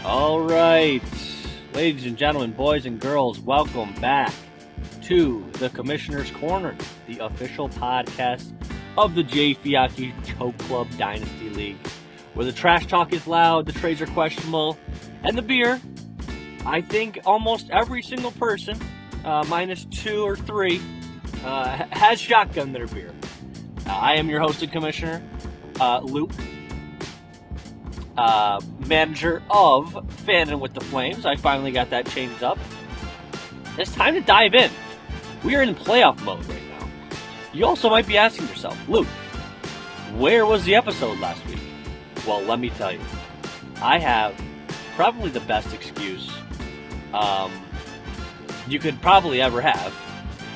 All right, ladies and gentlemen, boys and girls, welcome back to the Commissioner's Corner, the official podcast of the J. Fiacchi Choke Club Dynasty League, where the trash talk is loud, the trades are questionable, and the beer, I think almost every single person, minus 2 or 3, has shotgun their beer. I am your host and commissioner, Luke. Manager of Fandom with the Flames. I finally got that changed up. It's time to dive in. We are in playoff mode right now. You also might be asking yourself, Luke, where was the episode last week? Well, let me tell you. I have probably the best excuse you could probably ever have.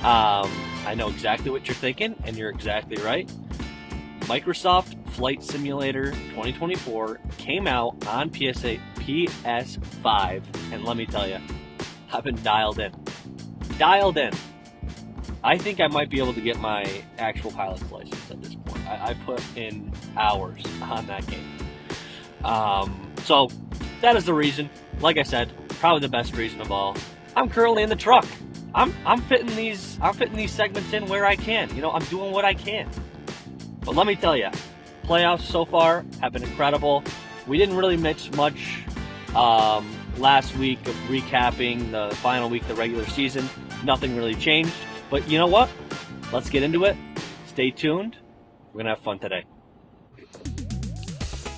I know exactly what you're thinking, and you're exactly right. Microsoft Flight Simulator 2024 came out on PS5, and let me tell you, I've been dialed in. I think I might be able to get my actual pilot's license at this point. I put in hours on that game. So that is the reason. Like I said, probably the best reason of all. I'm currently in the truck. I'm fitting these segments in where I can. I'm doing what I can. But let me tell you, playoffs so far have been incredible. We didn't really miss much last week of recapping the final week of the regular season. Nothing really changed. But you know what? Let's get into it. Stay tuned. We're going to have fun today.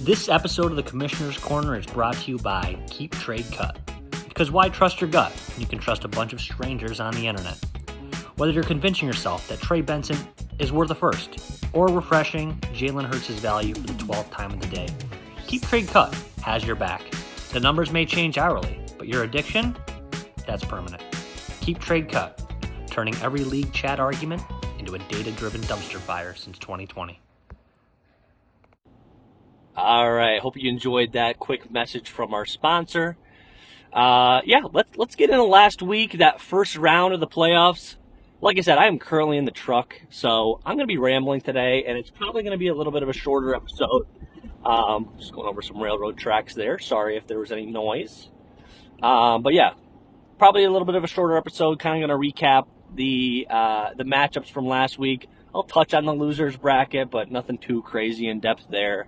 This episode of the Commissioner's Corner is brought to you by Keep Trade Cut. Because why trust your gut? You can trust a bunch of strangers on the internet. Whether you're convincing yourself that Trey Benson is worth a first, or refreshing Jalen Hurts' value for the 12th time of the day, Keep Trade Cut has your back. The numbers may change hourly, but your addiction, that's permanent. Keep Trade Cut, turning every league chat argument into a data-driven dumpster fire since 2020. All right, hope you enjoyed that quick message from our sponsor. Let's get into last week, that first round of the playoffs. Like I said, I am currently in the truck, so I'm going to be rambling today, and it's probably going to be a little bit of a shorter episode. Just going over some railroad tracks there. Sorry if there was any noise. But yeah, probably a little bit of a shorter episode, kind of going to recap the matchups from last week. I'll touch on the losers bracket, but nothing too crazy in depth there.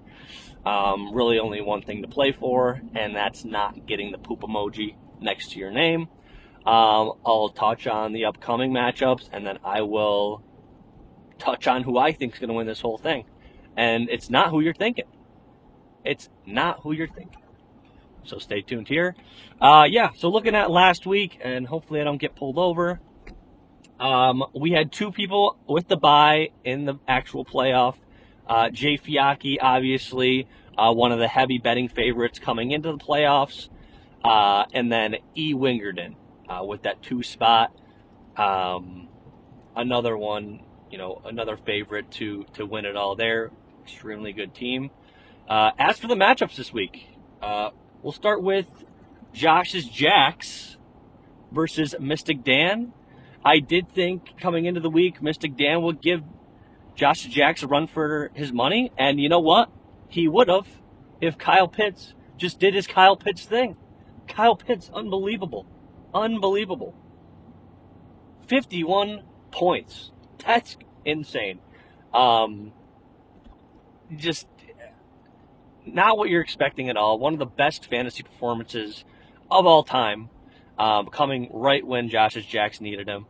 Really only one thing to play for, and that's not getting the poop emoji next to your name. I'll touch on the upcoming matchups, and then I will touch on who I think is going to win this whole thing. And it's not who you're thinking. So stay tuned here. So looking at last week, and hopefully I don't get pulled over. We had 2 people with the bye in the actual playoff. J. Fiacchi, obviously, one of the heavy betting favorites coming into the playoffs. And then E. Wingerden. With that 2 spot, another one, another favorite to win it all there. Extremely good team. As for the matchups this week, we'll start with Josh's Jacks versus Mystic Dan. I did think coming into the week, Mystic Dan would give Josh's Jacks a run for his money, and you know what? He would have if Kyle Pitts just did his Kyle Pitts thing. Kyle Pitts, unbelievable. 51 points. That's insane. Just not what you're expecting at all. One of the best fantasy performances of all time, coming right when Josh's Jacks needed him.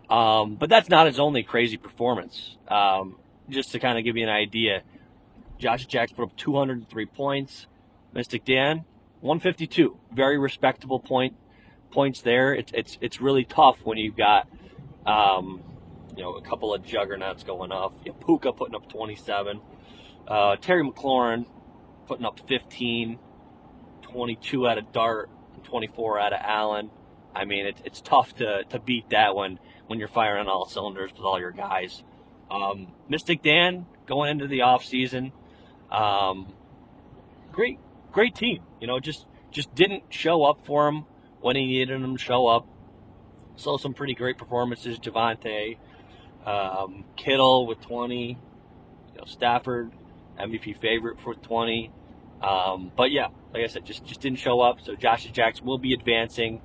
But that's not his only crazy performance. Just to kind of give you an idea, Josh's Jacks put up 203 points. Mystic Dan, 152. Very respectable points there. It's really tough when you've got a couple of juggernauts going off. Puka putting up 27, Terry McLaurin putting up 15, 22 out of Dart, 24 out of Allen. I mean, it's tough to beat that when you're firing on all cylinders with all your guys. Mystic Dan going into the off season, great team. Just didn't show up for him when he needed him to show up. Saw some pretty great performances. Javonte, Kittle with 20, Stafford, MVP favorite for 20. But yeah, like I said, just didn't show up. So Josh's Jacks will be advancing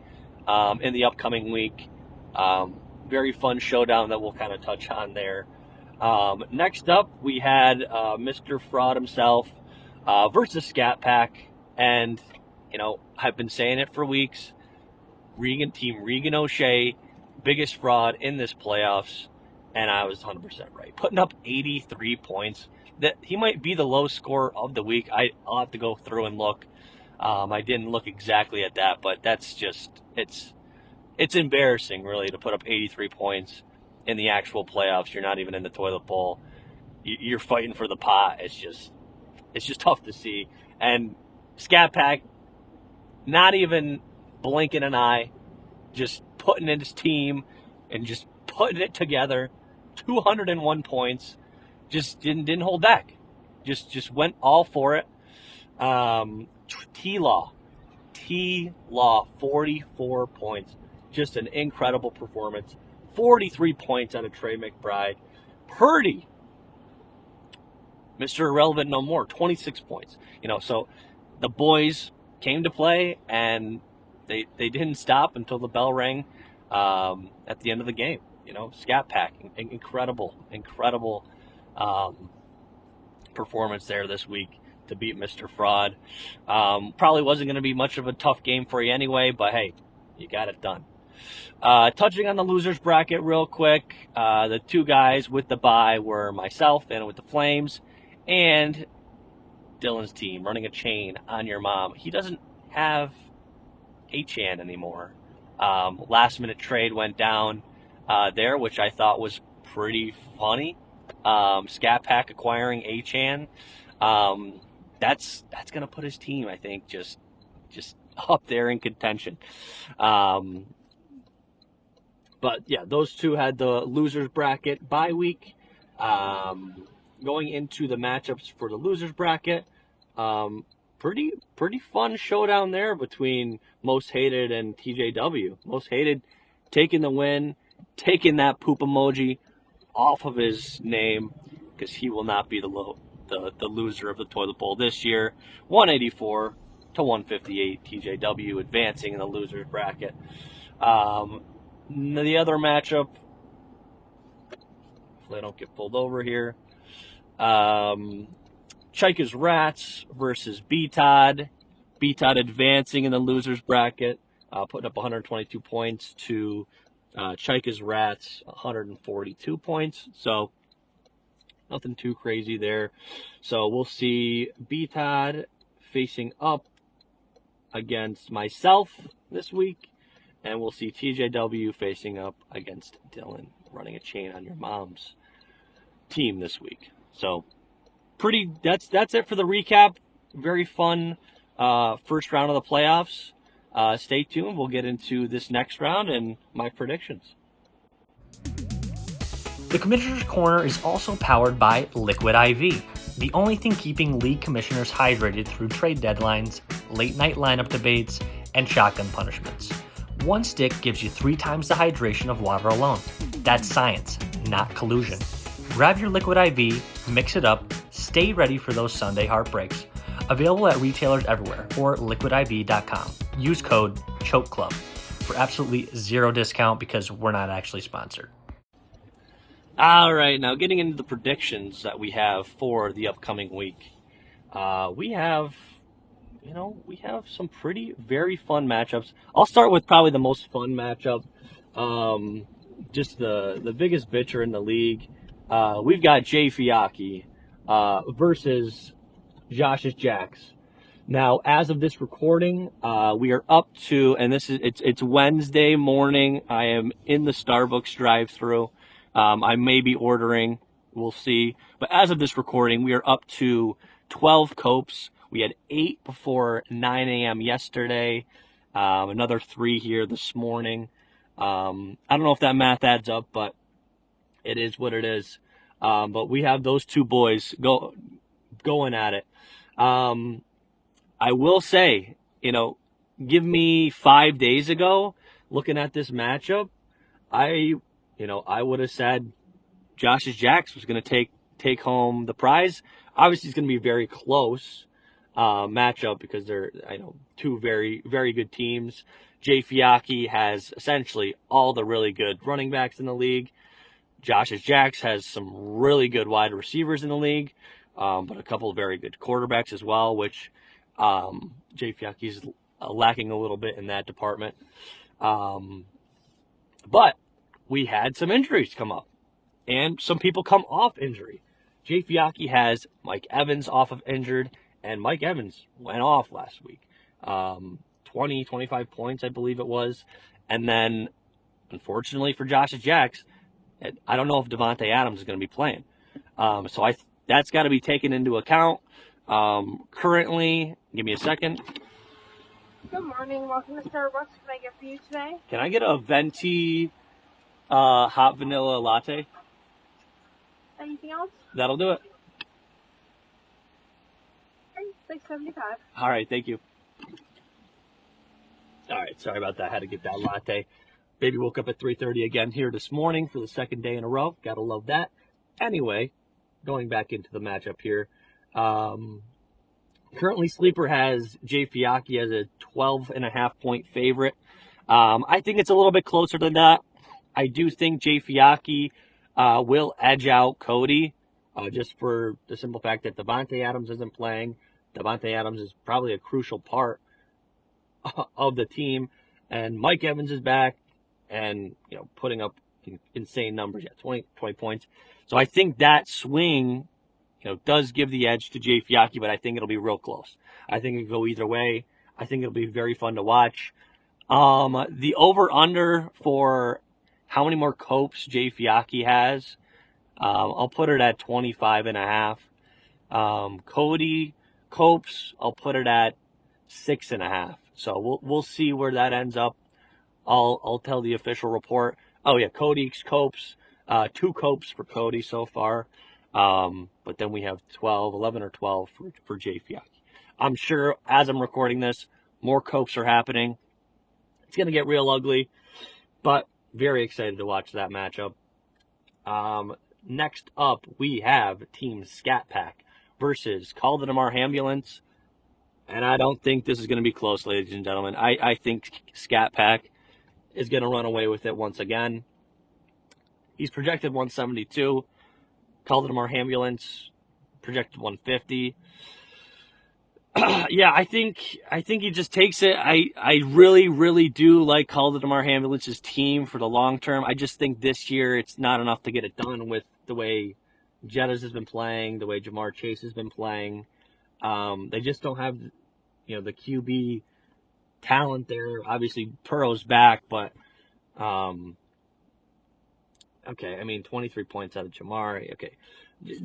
in the upcoming week. Very fun showdown that we'll kind of touch on there. Next up, we had Mr. Fraud himself versus Scat Pack. And, I've been saying it for weeks. Team Regan O'Shea, biggest fraud in this playoffs. And I was 100% right. Putting up 83 points. That he might be the low scorer of the week. I'll have to go through and look. I didn't look exactly at that, but that's just, it's embarrassing, really, to put up 83 points in the actual playoffs. You're not even in the toilet bowl. You're fighting for the pot. It's just tough to see. And Scat Pack, not even blinking an eye, just putting in his team and just putting it together. 201 points. Just didn't hold back. Just went all for it. T-Law, 44 points. Just an incredible performance. 43 points on a Trey McBride. Purdy, Mr. Irrelevant no more, 26 points. So the boys came to play, and they didn't stop until the bell rang at the end of the game. Scat Pack, incredible performance there this week to beat Mr. Fraud. Probably wasn't going to be much of a tough game for you anyway, but hey, you got it done. Touching on the losers bracket real quick, the two guys with the bye were myself and with the Flames, and Dylan's team, Running a Chain on Your Mom. He doesn't have Achan anymore. Last minute trade went down there, which I thought was pretty funny. Scat Pack acquiring Achan. That's going to put his team, I think, just up there in contention. But yeah, those two had the losers bracket bye week. Going into the matchups for the losers bracket, pretty fun showdown there between Most Hated and TJW. Most Hated taking the win, taking that poop emoji off of his name, because he will not be the loser of the toilet bowl this year. 184 to 158, TJW advancing in the losers bracket. The other matchup, hopefully I don't get pulled over here. Chika's Rats versus B-Todd. B-Todd advancing in the losers bracket, putting up 122 points to Chika's Rats, 142 points. So nothing too crazy there. So we'll see B-Todd facing up against myself this week, and we'll see TJW facing up against Dylan, Running a Chain on Your Mom's team this week. So that's it for the recap. Very fun first round of the playoffs. Stay tuned. We'll get into this next round and my predictions. The Commissioner's Corner is also powered by Liquid IV, the only thing keeping league commissioners hydrated through trade deadlines, late night lineup debates, and shotgun punishments. One stick gives you 3 times the hydration of water alone. That's science, not collusion. Grab your Liquid IV, mix it up, stay ready for those Sunday heartbreaks. Available at retailers everywhere or liquidiv.com. Use code CHOKECLUB for absolutely 0 discount because we're not actually sponsored. All right, now getting into the predictions that we have for the upcoming week. We have some very fun matchups. I'll start with probably the most fun matchup. Just the biggest bitcher in the league. We've got Jay Fiacchi versus Josh's Jacks. Now, as of this recording, we are up to, and it's Wednesday morning. I am in the Starbucks drive-thru. I may be ordering. We'll see. But as of this recording, we are up to 12 copes. We had 8 before 9 a.m. yesterday. Another 3 here this morning. I don't know if that math adds up, but it is what it is. But we have those two boys going at it. I will say, give me 5 days ago, looking at this matchup, I would have said Josh's Jacks was going to take home the prize. Obviously, it's going to be very close. matchup because they're, I know, two very, very good teams. Jay Fiacchi has essentially all the really good running backs in the league. Josh's Jacks has some really good wide receivers in the league, but a couple of very good quarterbacks as well, which Jay Fiacchi's lacking a little bit in that department. But we had some injuries come up, and some people come off injury. Jay Fiacchi has Mike Evans off of injured, and Mike Evans went off last week. 20, 25 points, I believe it was. And then, unfortunately for Josh's Jacks, I don't know if Davante Adams is going to be playing. So that's got to be taken into account. Currently, give me a second. Good morning. Welcome to Starbucks. What can I get for you today? Can I get a venti hot vanilla latte? Anything else? That'll do it. Okay, $6.75. All right, thank you. All right, sorry about that. I had to get that latte. Baby woke up at 3:30 again here this morning for the second day in a row. Gotta love that. Anyway, going back into the matchup here. Currently, Sleeper has Jay Fiacchi as a 12.5-point favorite. I think it's a little bit closer than that. I do think Jay Fiacchi will edge out Cody, just for the simple fact that Davante Adams isn't playing. Davante Adams is probably a crucial part of the team, and Mike Evans is back and putting up insane numbers. 20 points. So I think that swing does give the edge to Jay Fiacchi, but I think it'll be real close. I think it could go either way. I think it'll be very fun to watch. The over-under for how many more copes Jay Fiacchi has, I'll put it at 25.5. Cody Copes, I'll put it at 6.5. So we'll see where that ends up. I'll tell the official report. Oh yeah, Cody Copes, 2 Copes for Cody so far. But then we have 11 or 12 for Jay Fiacchi. I'm sure as I'm recording this, more Copes are happening. It's going to get real ugly, but very excited to watch that matchup. Next up, we have Team Scat Pack versus Call the Damar Ambulance. And I don't think this is going to be close, ladies and gentlemen. I think Scat Pack is going to run away with it once again. He's projected 172. Call the Damar Ambulance projected 150. Yeah, I think he just takes it. I really, really do like Call the Damar Ambulance's team for the long term. I just think this year it's not enough to get it done with the way Jettas has been playing, the way Jamar Chase has been playing. They just don't have, the QB talent there. Obviously, Burrow's back, but okay, 23 points out of Jamar. Okay,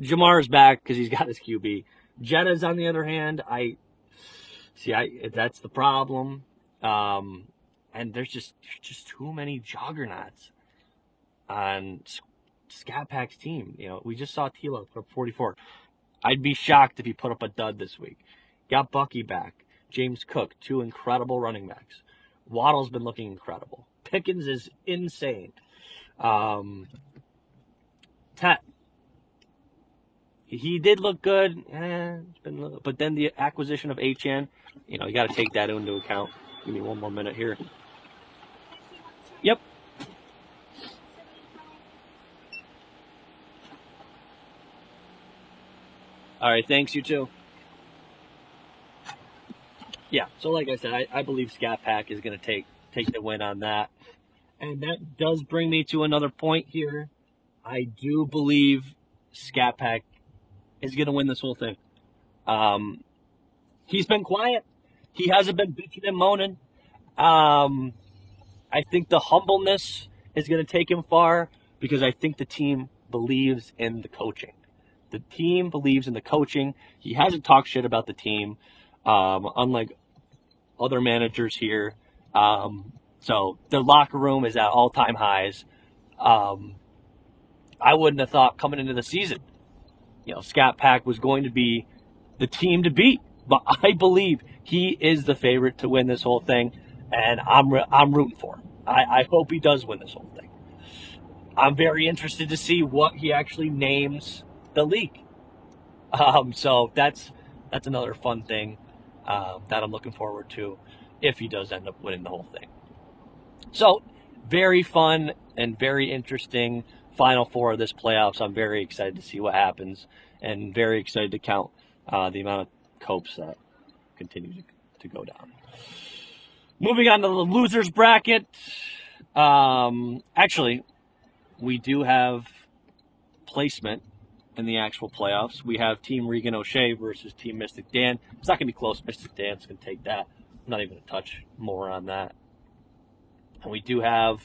Jamar's back because he's got his QB. Jettas, on the other hand, that's the problem. And there's just too many juggernauts on Scat Pack's team. We just saw Tilo put up 44. I'd be shocked if he put up a dud this week. Got Bucky back. James Cook, 2 incredible running backs. Waddle's been looking incredible. Pickens is insane. Tet, he did look good, but then the acquisition of HN, you got to take that into account. Give me one more minute here. Yep. All right, thanks, you too. Yeah, so like I said, I believe Scat Pack is going to take the win on that. And that does bring me to another point here. I do believe Scat Pack is going to win this whole thing. He's been quiet. He hasn't been bitching and moaning. I think the humbleness is going to take him far because I think the team believes in the coaching. The team believes in the coaching. He hasn't talked shit about the team, unlike other managers here. So their locker room is at all-time highs. I wouldn't have thought coming into the season, Scat Pack was going to be the team to beat. But I believe he is the favorite to win this whole thing, and I'm rooting for him. I hope he does win this whole thing. I'm very interested to see what he actually names the league. So that's another fun thing. that I'm looking forward to if he does end up winning the whole thing. So, very fun and very interesting Final Four of this playoffs. I'm very excited to see what happens and very excited to count the amount of copes that continue to go down. Moving on to the losers bracket. Actually, we do have placement in the actual playoffs. We have Team Regan O'Shea versus Team Mystic Dan. It's not going to be close. Mystic Dan's going to take that. I'm not even going to touch more on that. And we do have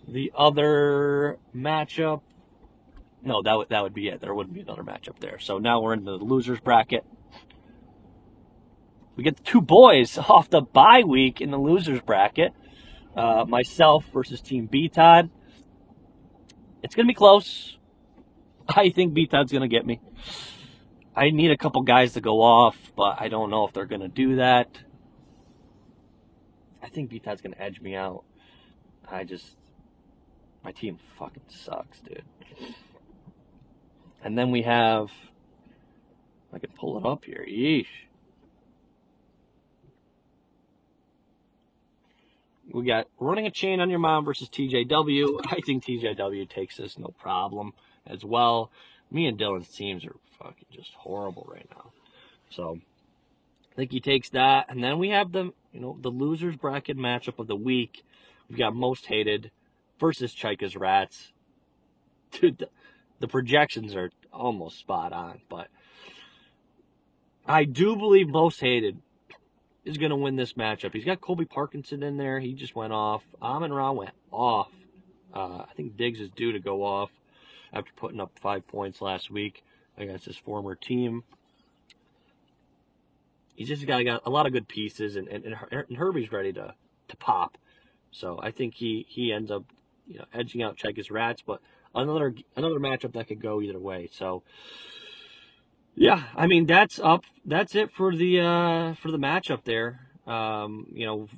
the other matchup. No, that would be it. There wouldn't be another matchup there. So now we're into the losers bracket. We get the two boys off the bye week in the losers bracket. Myself versus Team B-Todd. It's going to be close. I think B-Todd's going to get me. I need a couple guys to go off, but I don't know if they're going to do that. I think B-Todd's going to edge me out. My team fucking sucks, dude. And then we have, I can pull it up here. Yeesh. We got Running a Chain on Your Mom versus TJW. I think TJW takes this no problem as well. Me and Dylan's teams are fucking just horrible right now. So I think he takes that. And then we have the losers bracket matchup of the week. We've got Most Hated versus Chaika's Rats. Dude, the projections are almost spot on, but I do believe Most Hated is going to win this matchup. He's got Colby Parkinson in there. He just went off. Amon Ra went off. I think Diggs is due to go off after putting up 5 points last week against his former team. He's just got a lot of good pieces, and Herbie's ready to pop. So I think he ends up edging out Chaika's Rats, but another matchup that could go either way. So yeah, I mean that's it for the matchup there.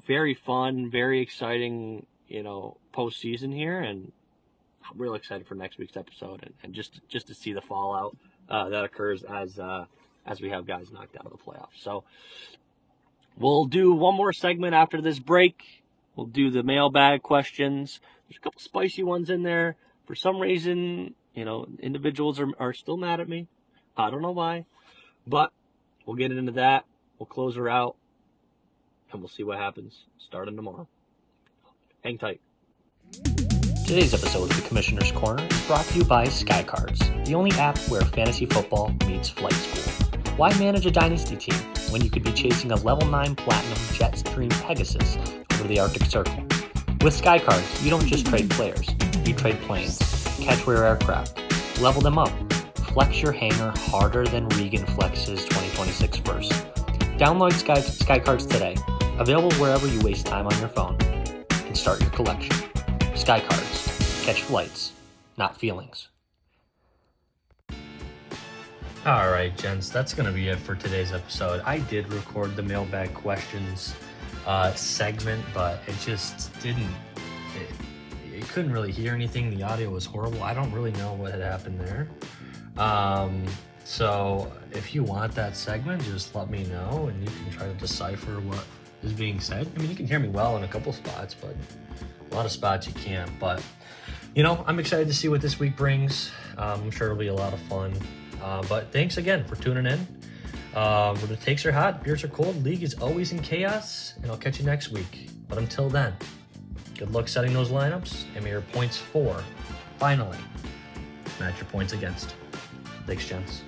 Very fun, very exciting, postseason here, and I'm really excited for next week's episode and just to see the fallout that occurs as we have guys knocked out of the playoffs. So we'll do one more segment after this break. We'll do the mailbag questions. There's a couple spicy ones in there. For some reason, individuals are still mad at me. I don't know why, but we'll get into that. We'll close her out, and we'll see what happens starting tomorrow. Hang tight. Today's episode of the Commissioner's Corner is brought to you by SkyCards, the only app where fantasy football meets flight school. Why manage a dynasty team when you could be chasing a level 9 platinum Jetstream Pegasus over the Arctic Circle? With SkyCards, you don't just trade players, you trade planes, catch rare aircraft, level them up, flex your hangar harder than Regan flexes 2026 first. Download SkyCards today, available wherever you waste time on your phone, and start your collection. SkyCards, catch flights, not feelings. All right, gents, that's going to be it for today's episode. I did record the mailbag questions segment, but it just didn't. You couldn't really hear anything. The audio was horrible. I don't really know what had happened there. So if you want that segment, just let me know, and you can try to decipher what is being said. I mean, you can hear me well in a couple spots, but a lot of spots you can't. But I'm excited to see what this week brings. I'm sure it'll be a lot of fun. But thanks again for tuning in. Where the takes are hot, beers are cold, league is always in chaos, and I'll catch you next week. But until then, good luck setting those lineups, and may your points for, finally, match your points against. Thanks, gents.